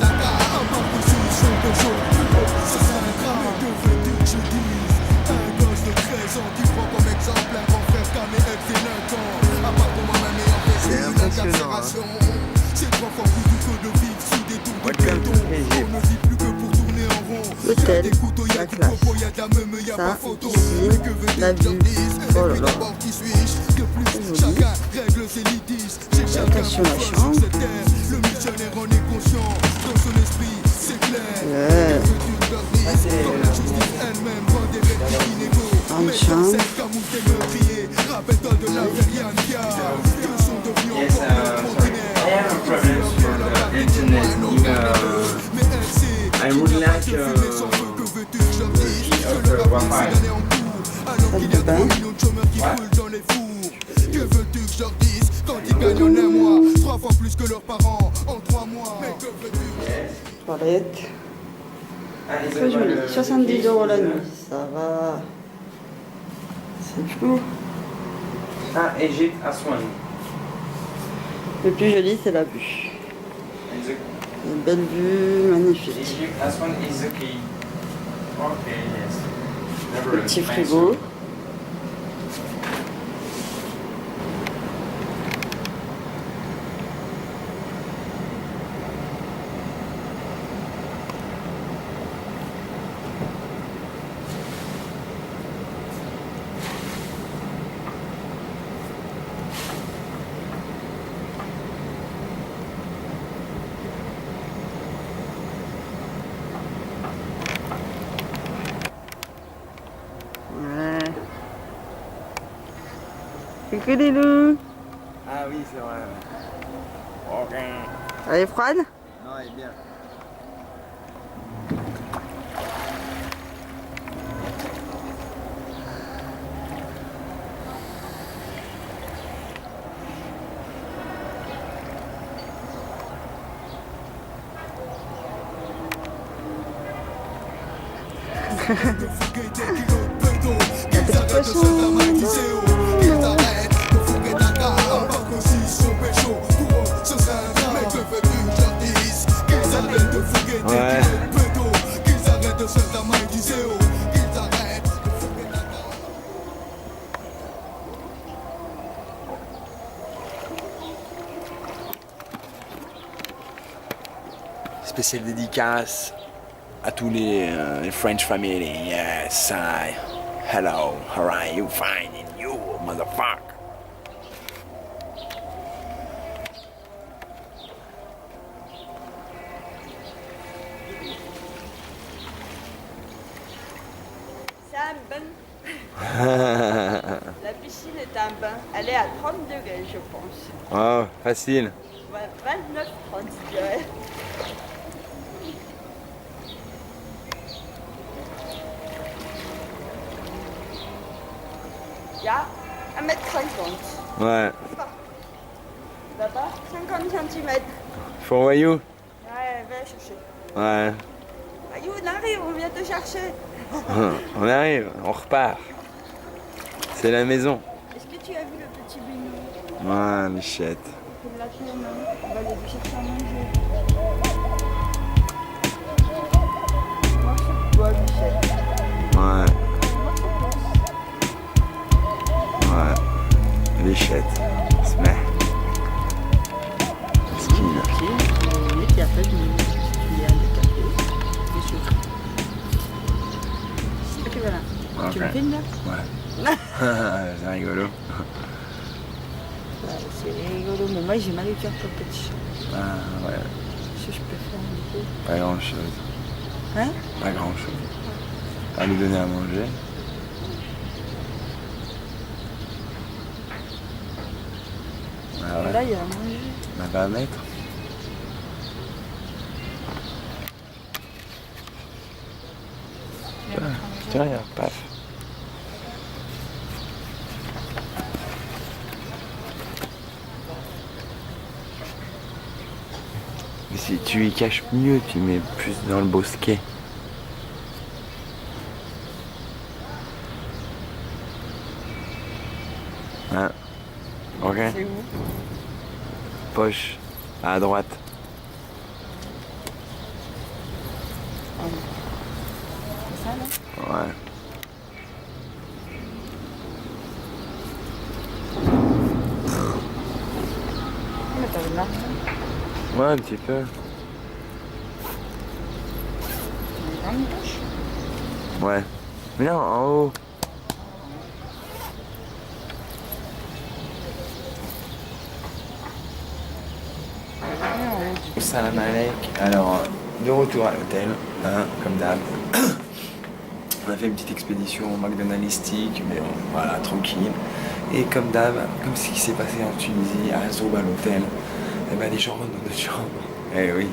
Speaker 3: C'est impressionnant, hein. Welcome to Egypt.
Speaker 4: L'hôtel, la classe. Ça, ici, la vue. Oh là là. C'est joli. Attention à la chambre. Ouais. Grande chambre.
Speaker 3: Yes, I have a problem for the internet. I would like Wi-Fi.
Speaker 4: Salle de bain.
Speaker 1: Que veux-tu que je leur dise? Quand ils gagnent en un mois 3 fois plus que leurs parents en 3 mois. Mais que veux-tu?
Speaker 4: Toilette. Très joli. 70 € la nuit. Ça va. C'est flou.
Speaker 3: Ah, Egypt, Aswan.
Speaker 4: Le plus joli, c'est la vue. Une belle vue, magnifique.
Speaker 3: Egypt, Aswan is the key. Okay, yes.
Speaker 4: Le petit frigo. Coucou les loups.
Speaker 3: Ah oui, c'est vrai. Ouais. Ok.
Speaker 4: Elle est froide?
Speaker 3: Non, elle est bien. Ouais. Spéciale dédicace à tous les French family. Yes, I. Hello, how are you? Fine, and you, motherfucker.
Speaker 4: C'est un bain. La piscine est un bain. Elle est à 30 degrés, je pense.
Speaker 3: Oh, facile.
Speaker 4: Ouais, 29, 30 degrés. y a 1m50.
Speaker 3: Ouais.
Speaker 4: D'accord 50 cm.
Speaker 3: For Wayou?
Speaker 4: Ouais, va chercher.
Speaker 3: Ouais.
Speaker 4: Ayou, on arrive, on vient te chercher.
Speaker 3: On arrive, on repart. C'est la maison.
Speaker 4: Est-ce que tu as vu le petit binou?
Speaker 3: Ouais, Michette.
Speaker 4: Il l'a fait, non? On va aller lui chercher à manger. Moi, c'est quoi, Michel?
Speaker 3: Ouais. Ouais. Michette. Smeh. Skin.
Speaker 4: Et après, tu mets un café. Et sucre. Ok, voilà. Tu me
Speaker 3: Ok.
Speaker 4: filmes là?
Speaker 3: Ouais. C'est rigolo.
Speaker 4: Ouais, c'est rigolo, mais moi j'ai mal au cœur pour le petit chat.
Speaker 3: Ah ouais.
Speaker 4: Qu'est-ce que je peux faire du coup?
Speaker 3: Pas grand chose.
Speaker 4: Hein?
Speaker 3: Pas grand chose. À lui donner à manger. Ah ouais.
Speaker 4: Là, il y a à manger.
Speaker 3: Bah, va à mettre. Tiens, regarde, paf. Mais si tu y caches mieux, tu mets plus dans le bosquet. Hein? Ok.
Speaker 4: C'est où?
Speaker 3: Poche à droite.
Speaker 4: C'est ça là?
Speaker 3: Ouais.
Speaker 4: Mais t'as de l'argent.
Speaker 3: Ouais, un petit peu.
Speaker 4: Dans une poche.
Speaker 3: Ouais. Mais non, en haut. Salam alek. Alors, de retour à l'hôtel, hein, comme d'hab. On a fait une petite expédition McDonald'stique, mais bon, voilà, tranquille. Et comme d'hab, comme ce qui s'est passé en Tunisie, à Zoub, à l'hôtel, eh ben, les gens rentrent dans notre chambre. Eh oui.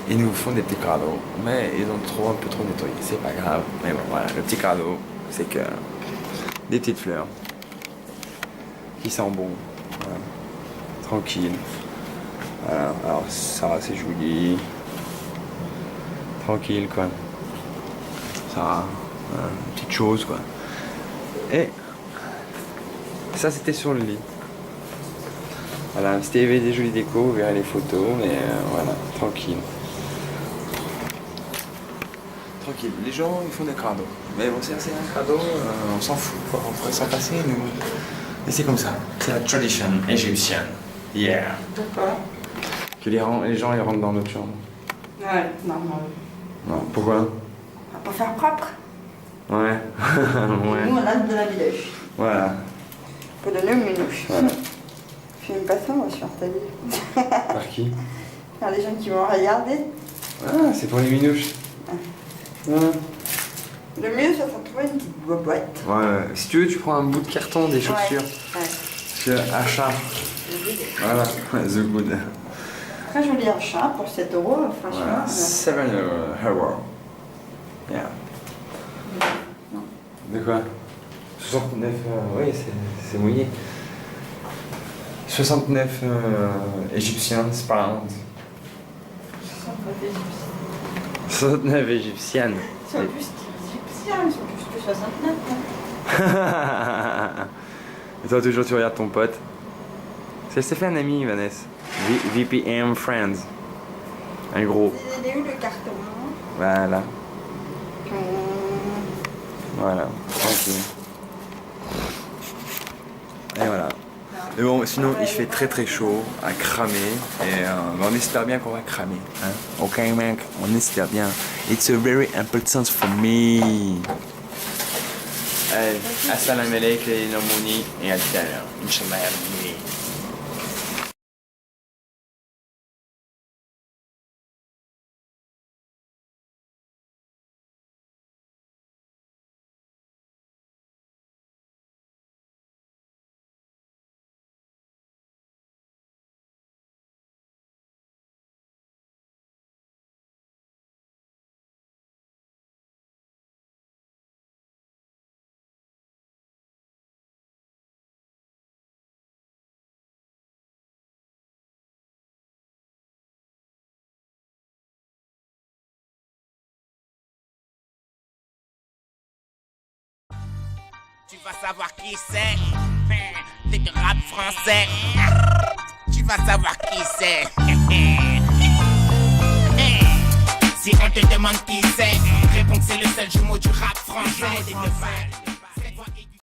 Speaker 3: Ils nous font des petits cadeaux, mais ils ont trop un peu trop nettoyé, c'est pas grave. Mais bon, voilà, le petit cadeau, c'est que des petites fleurs qui sentent bon, voilà. Tranquille. Voilà, alors ça c'est joli, tranquille quoi. Ça, voilà, une petite chose quoi. Et ça c'était sur le lit. Voilà, c'était il y avait des jolies décos, vous verrez les photos, mais voilà, tranquille. Tranquille, les gens ils font des cadeaux. Mais bon, c'est un cadeau, on s'en fout, quoi. On pourrait s'en passer, nous. Et c'est comme ça, c'est la tradition égyptienne. Yeah.
Speaker 4: Pourquoi?
Speaker 3: Que les gens ils rentrent dans notre chambre.
Speaker 4: Ouais, normal.
Speaker 3: Non, pourquoi?
Speaker 4: On va pas faire propre.
Speaker 3: Ouais. Ouais.
Speaker 4: Nous, on a de la village.
Speaker 3: Voilà.
Speaker 4: Pour donner aux minouches.
Speaker 3: Voilà.
Speaker 4: Fais une passion, moi, je suis ta vie.
Speaker 3: Par qui?
Speaker 4: Par les gens qui vont regarder.
Speaker 3: Ah, c'est pour les minouches. Ouais.
Speaker 4: Le mieux, ça serait de trouver une petite boîte.
Speaker 3: Ouais, si tu veux, tu prends un bout de carton, des chaussures.
Speaker 4: Ouais.
Speaker 3: Sur achat. Voilà, the good.
Speaker 4: Très joli achat pour 7 euros, franchement.
Speaker 3: Voilà, 7 €. Yeah. De quoi? 69, oui, c'est mouillé. 69 Egyptian pounds. 69 égyptiennes.
Speaker 4: Ils sont plus égyptiens, ils sont plus que 69. Hein.
Speaker 3: Et toi, toujours, tu regardes ton pote. C'est fait un ami, Vanessa. VPM Friends. Un gros.
Speaker 4: Il est où le carton?
Speaker 3: Voilà. Voilà, tranquille. Et voilà. Mais bon, sinon, il fait très très chaud à cramer. Et on espère bien qu'on va cramer. Hein? Ok, mec, on espère bien. It's a very important for me. Allez, assalamu alaikum, les Namouni, et à tout à l'heure. Inch'Allah.
Speaker 11: Tu vas savoir qui c'est. C'est du rap français. Tu vas savoir qui c'est. Si on te demande qui c'est, réponds que c'est le seul jumeau du rap français.